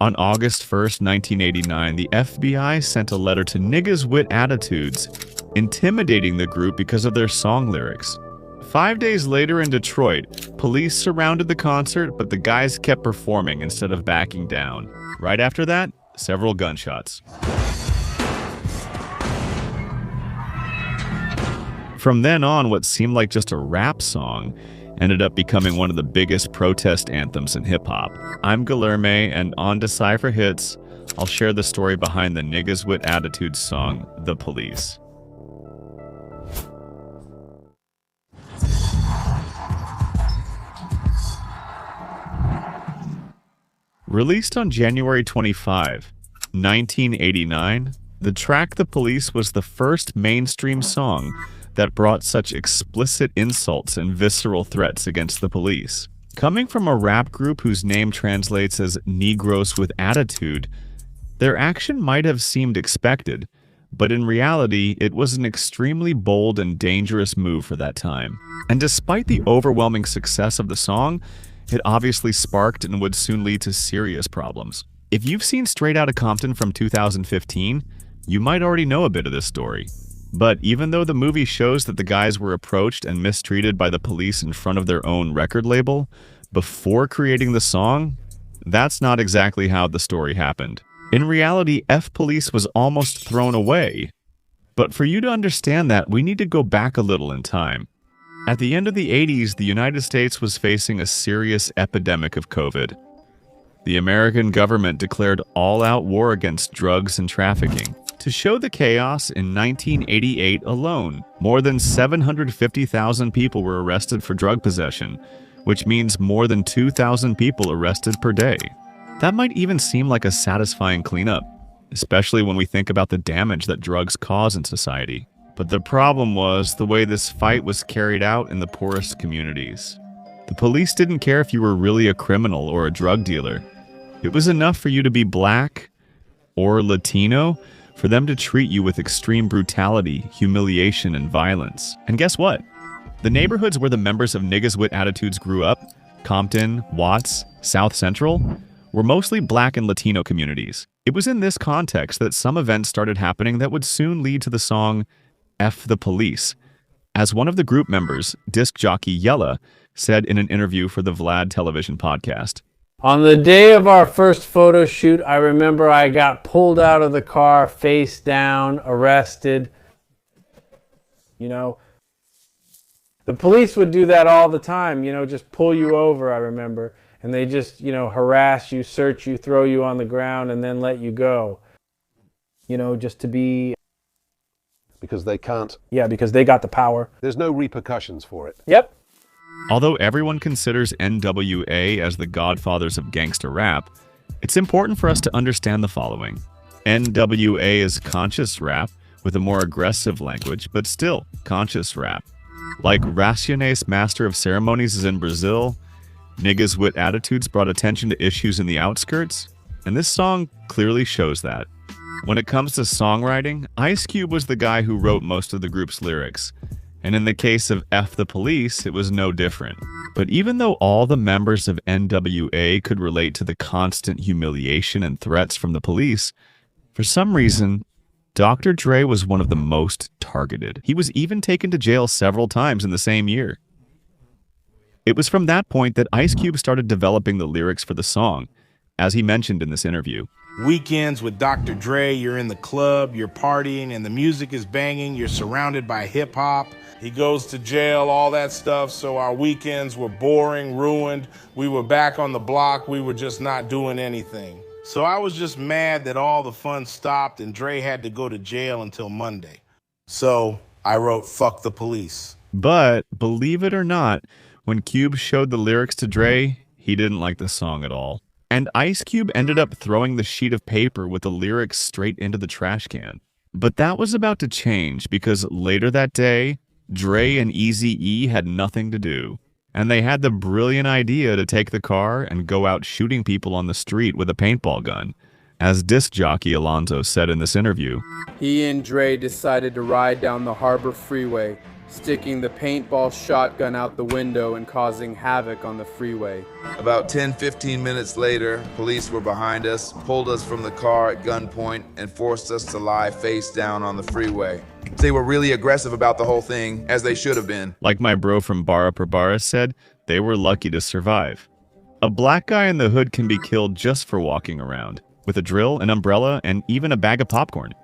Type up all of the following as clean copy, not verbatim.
On August 1st, 1989, the FBI sent a letter to Niggas with Attitudes, intimidating the group because of their song lyrics. 5 days later in Detroit, police surrounded the concert, but the guys kept performing instead of backing down. Right after that, several gunshots. From then on, what seemed like just a rap song ended up becoming one of the biggest protest anthems in hip-hop. I'm Guilherme, and on Decipher Hits, I'll share the story behind the Niggas with Attitudes song, The Police. Released on January 25, 1989, the track The Police was the first mainstream song that brought such explicit insults and visceral threats against the police. Coming from a rap group whose name translates as Negros with Attitude, their action might have seemed expected, but in reality, it was an extremely bold and dangerous move for that time. And despite the overwhelming success of the song, it obviously sparked and would soon lead to serious problems. If you've seen Straight Outta Compton from 2015, you might already know a bit of this story. But even though the movie shows that the guys were approached and mistreated by the police in front of their own record label before creating the song, that's not exactly how the story happened. In reality, F Police was almost thrown away. But for you to understand that, we need to go back a little in time. At the end of the 80s, the United States was facing a serious epidemic of COVID. The American government declared all-out war against drugs and trafficking. To show the chaos, in 1988 alone, more than 750,000 people were arrested for drug possession, which means more than 2,000 people arrested per day. That might even seem like a satisfying cleanup, especially when we think about the damage that drugs cause in society. But the problem was the way this fight was carried out in the poorest communities. The police didn't care if you were really a criminal or a drug dealer. It was enough for you to be black or Latino for them to treat you with extreme brutality, humiliation, and violence. And guess what? The neighborhoods where the members of Niggas with Attitudes grew up, Compton, Watts, South Central, were mostly black and Latino communities. It was in this context that some events started happening that would soon lead to the song F the Police. As one of the group members, disc jockey Yella, said in an interview for the Vlad television podcast. On the day of our first photo shoot, I remember I got pulled out of the car, face down, arrested. You know, the police would do that all the time, you know, just pull you over, I remember. And they just, you know, harass you, search you, throw you on the ground, and then let you go. You know, just to be... Because they can't... Yeah, because they got the power. There's no repercussions for it. Yep. Although everyone considers N.W.A. as the godfathers of gangster rap, it's important for us to understand the following. N.W.A. is conscious rap with a more aggressive language, but still conscious rap. Like Racionais Master of Ceremonies is in Brazil, Niggas with Attitudes brought attention to issues in the outskirts, and this song clearly shows that. When it comes to songwriting, Ice Cube was the guy who wrote most of the group's lyrics. And in the case of F the Police, it was no different. But even though all the members of N.W.A. could relate to the constant humiliation and threats from the police, for some reason, Dr. Dre was one of the most targeted. He was even taken to jail several times in the same year. It was from that point that Ice Cube started developing the lyrics for the song, as he mentioned in this interview. Weekends with Dr. Dre, you're in the club, you're partying, and the music is banging, you're surrounded by hip-hop. He goes to jail, all that stuff, so our weekends were boring, ruined. We were back on the block, we were just not doing anything. So I was just mad that all the fun stopped and Dre had to go to jail until Monday. So I wrote, "Fuck the police." But, believe it or not, when Cube showed the lyrics to Dre, he didn't like the song at all. And Ice Cube ended up throwing the sheet of paper with the lyrics straight into the trash can. But that was about to change because later that day, Dre and Eazy-E had nothing to do. And they had the brilliant idea to take the car and go out shooting people on the street with a paintball gun. As disc jockey Alonzo said in this interview, he and Dre decided to ride down the Harbor Freeway, sticking the paintball shotgun out the window and causing havoc on the freeway. About 10-15 minutes later, police were behind us, pulled us from the car at gunpoint, and forced us to lie face down on the freeway. They were really aggressive about the whole thing, as they should have been. Like my bro from Bara Per Bara said, they were lucky to survive. A black guy in the hood can be killed just for walking around, with a drill, an umbrella, and even a bag of popcorn.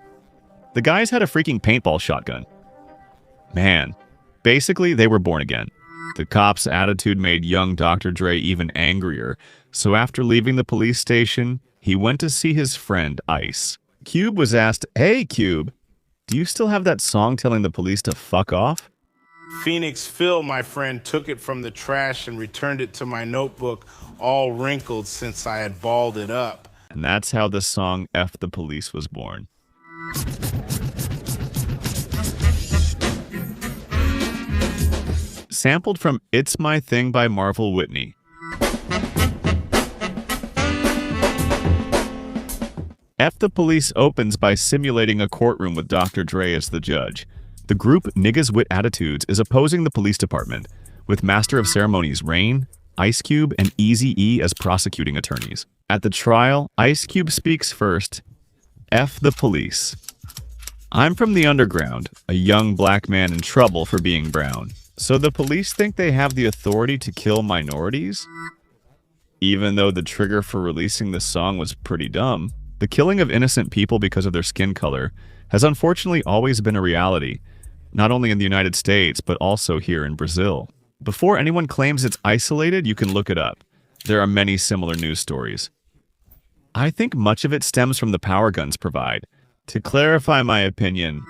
The guys had a freaking paintball shotgun. Man, basically they were born again. The cop's attitude made young Dr. Dre even angrier, so after leaving the police station, he went to see his friend Ice. Cube was asked, "Hey Cube, do you still have that song telling the police to fuck off?" Phoenix Phil, my friend, took it from the trash and returned it to my notebook, all wrinkled since I had balled it up. And that's how the song F the Police was born. Sampled from It's My Thing by Marvel Whitney. F the Police opens by simulating a courtroom with Dr. Dre as the judge. The group Niggas with Attitudes is opposing the police department, with Master of Ceremonies Rain, Ice Cube, and Eazy-E as prosecuting attorneys. At the trial, Ice Cube speaks first. F the police. I'm from the underground, a young black man in trouble for being brown. So the police think they have the authority to kill minorities? Even though the trigger for releasing this song was pretty dumb, the killing of innocent people because of their skin color has unfortunately always been a reality, not only in the United States, but also here in Brazil. Before anyone claims it's isolated, you can look it up. There are many similar news stories. I think much of it stems from the power guns provide. To clarify my opinion,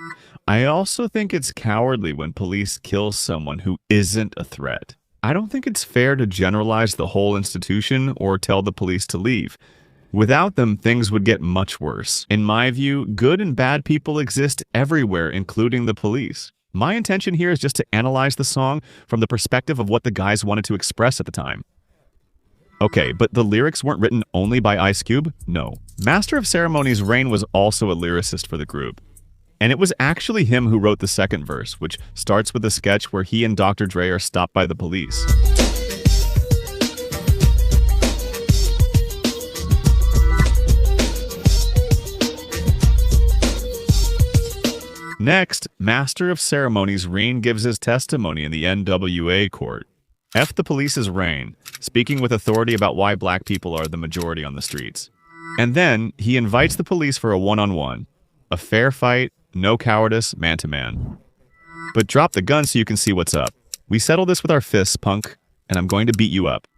I also think it's cowardly when police kill someone who isn't a threat. I don't think it's fair to generalize the whole institution or tell the police to leave. Without them, things would get much worse. In my view, good and bad people exist everywhere, including the police. My intention here is just to analyze the song from the perspective of what the guys wanted to express at the time. Okay, but the lyrics weren't written only by Ice Cube? No. Master of Ceremonies Rain was also a lyricist for the group. And it was actually him who wrote the second verse, which starts with a sketch where he and Dr. Dre are stopped by the police. Next, Master of Ceremonies Rain gives his testimony in the N.W.A. court. F the Police's Rain, speaking with authority about why black people are the majority on the streets. And then, he invites the police for a one-on-one. A fair fight, no cowardice, man-to-man. But drop the gun so you can see what's up. We settle this with our fists, punk, and I'm going to beat you up.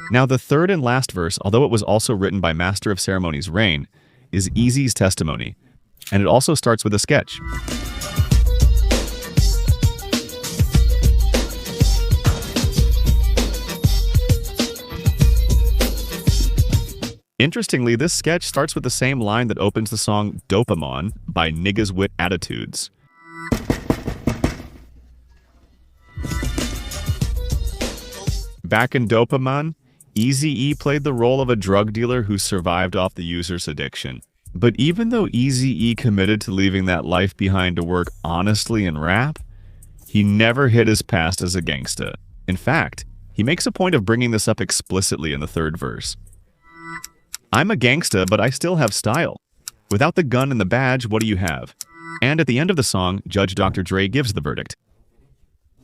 Now, the third and last verse, although it was also written by Master of Ceremonies Rain, is Eazy's testimony. And it also starts with a sketch. Interestingly, this sketch starts with the same line that opens the song Dopamine by Niggas with Attitudes. Back in Dopamine, Eazy-E played the role of a drug dealer who survived off the user's addiction. But even though Eazy-E committed to leaving that life behind to work honestly in rap, he never hid his past as a gangsta. In fact, he makes a point of bringing this up explicitly in the third verse. I'm a gangsta, but I still have style. Without the gun and the badge, what do you have? And at the end of the song, Judge Dr. Dre gives the verdict.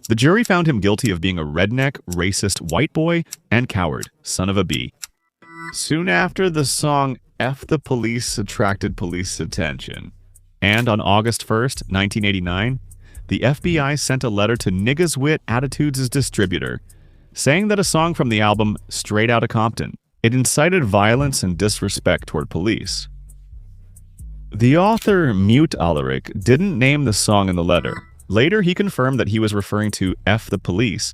The jury found him guilty of being a redneck, racist white boy and coward, son of a B. Soon after, the song F the Police attracted police attention. And on August 1st, 1989, the FBI sent a letter to Niggas with Attitudes' distributor, saying that a song from the album Straight Outta Compton, it incited violence and disrespect toward police. The author, Mute Alaric, didn't name the song in the letter. Later, he confirmed that he was referring to F the Police.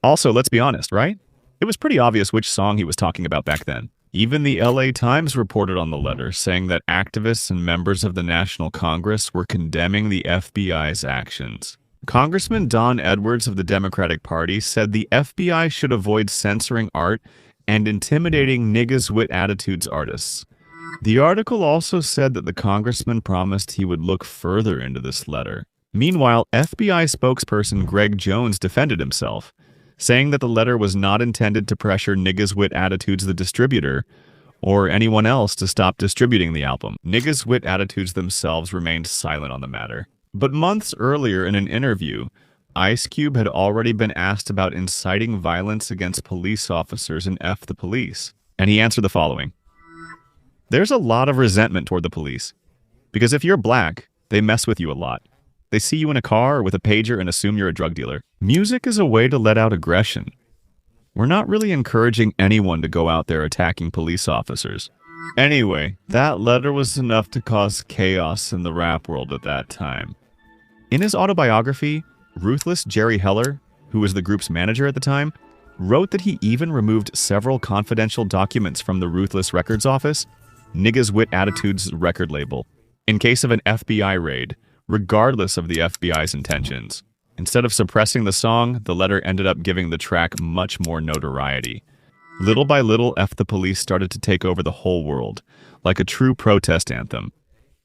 Also, let's be honest, right? It was pretty obvious which song he was talking about back then. Even the LA Times reported on the letter, saying that activists and members of the National Congress were condemning the FBI's actions. Congressman Don Edwards of the Democratic Party said the FBI should avoid censoring art and intimidating Niggas with Attitudes artists. The article also said that the congressman promised he would look further into this letter. Meanwhile, FBI spokesperson Greg Jones defended himself, saying that the letter was not intended to pressure Niggas Wit Attitudes, the distributor, or anyone else to stop distributing the album. Niggas Wit Attitudes themselves remained silent on the matter. But months earlier in an interview, Ice Cube had already been asked about inciting violence against police officers in F the Police, and he answered the following. There's a lot of resentment toward the police, because if you're black, they mess with you a lot. They see you in a car or with a pager and assume you're a drug dealer. Music is a way to let out aggression. We're not really encouraging anyone to go out there attacking police officers. Anyway, that letter was enough to cause chaos in the rap world at that time. In his autobiography, Ruthless Jerry Heller, who was the group's manager at the time, wrote that he even removed several confidential documents from the Ruthless Records office, Niggas Wit Attitudes record label, in case of an FBI raid, regardless of the FBI's intentions. Instead of suppressing the song, the letter ended up giving the track much more notoriety. Little by little, F the Police started to take over the whole world, like a true protest anthem,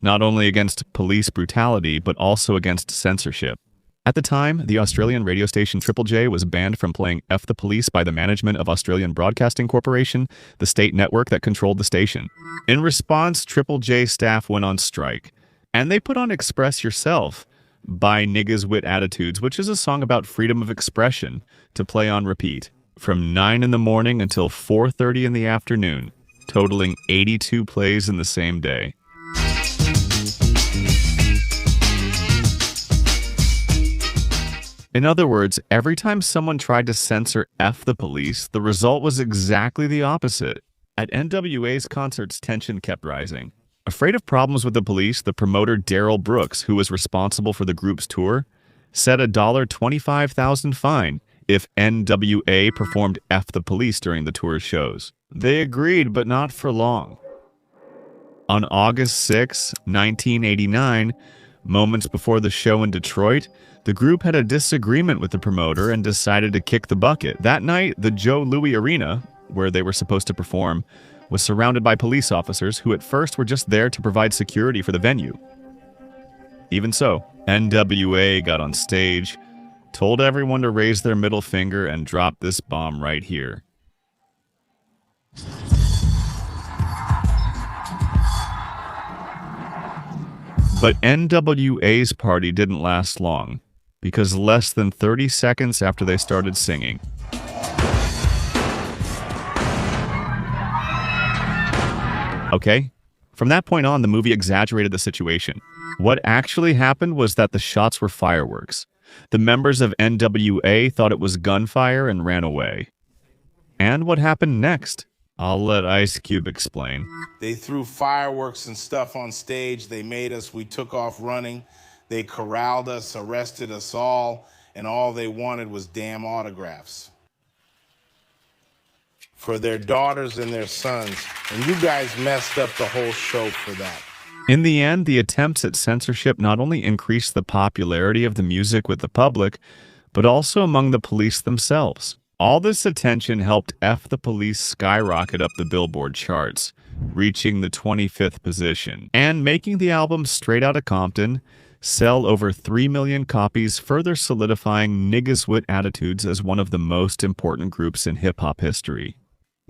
not only against police brutality, but also against censorship. At the time, the Australian radio station N.W.A was banned from playing F the Police by the management of Australian Broadcasting Corporation, the state network that controlled the station. In response, N.W.A staff went on strike, and they put on Express Yourself by Niggas Wit Attitudes, which is a song about freedom of expression, to play on repeat, from 9 in the morning until 4:30 in the afternoon, totaling 82 plays in the same day. In other words, every time someone tried to censor F the Police, the result was exactly the opposite. At N.W.A's concerts, tension kept rising. Afraid of problems with the police, the promoter Daryl Brooks, who was responsible for the group's tour, set a $25,000 fine if N.W.A performed F the Police during the tour's shows. They agreed, but not for long. On August 6, 1989, moments before the show in Detroit, the group had a disagreement with the promoter and decided to kick the bucket. That night, the Joe Louis Arena, where they were supposed to perform, was surrounded by police officers who at first were just there to provide security for the venue. Even so, N.W.A got on stage, told everyone to raise their middle finger, and dropped this bomb right here. But N.W.A's party didn't last long, because less than 30 seconds after they started singing, okay? From that point on, the movie exaggerated the situation. What actually happened was that the shots were fireworks. The members of N.W.A thought it was gunfire and ran away. And what happened next? I'll let Ice Cube explain. They threw fireworks and stuff on stage. They made us, we took off running. They corralled us, arrested us all, and all they wanted was damn autographs for their daughters and their sons. And you guys messed up the whole show for that. In the end, the attempts at censorship not only increased the popularity of the music with the public, but also among the police themselves. All this attention helped F the Police skyrocket up the Billboard charts, reaching the 25th position, and making the album Straight Outta Compton sell over 3 million copies, further solidifying Niggas Wit Attitudes as one of the most important groups in hip-hop history.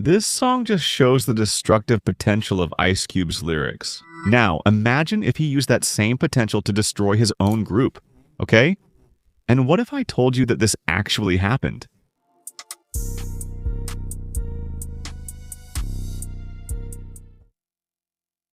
This song just shows the destructive potential of Ice Cube's lyrics. Now, imagine if he used that same potential to destroy his own group, okay? And what if I told you that this actually happened?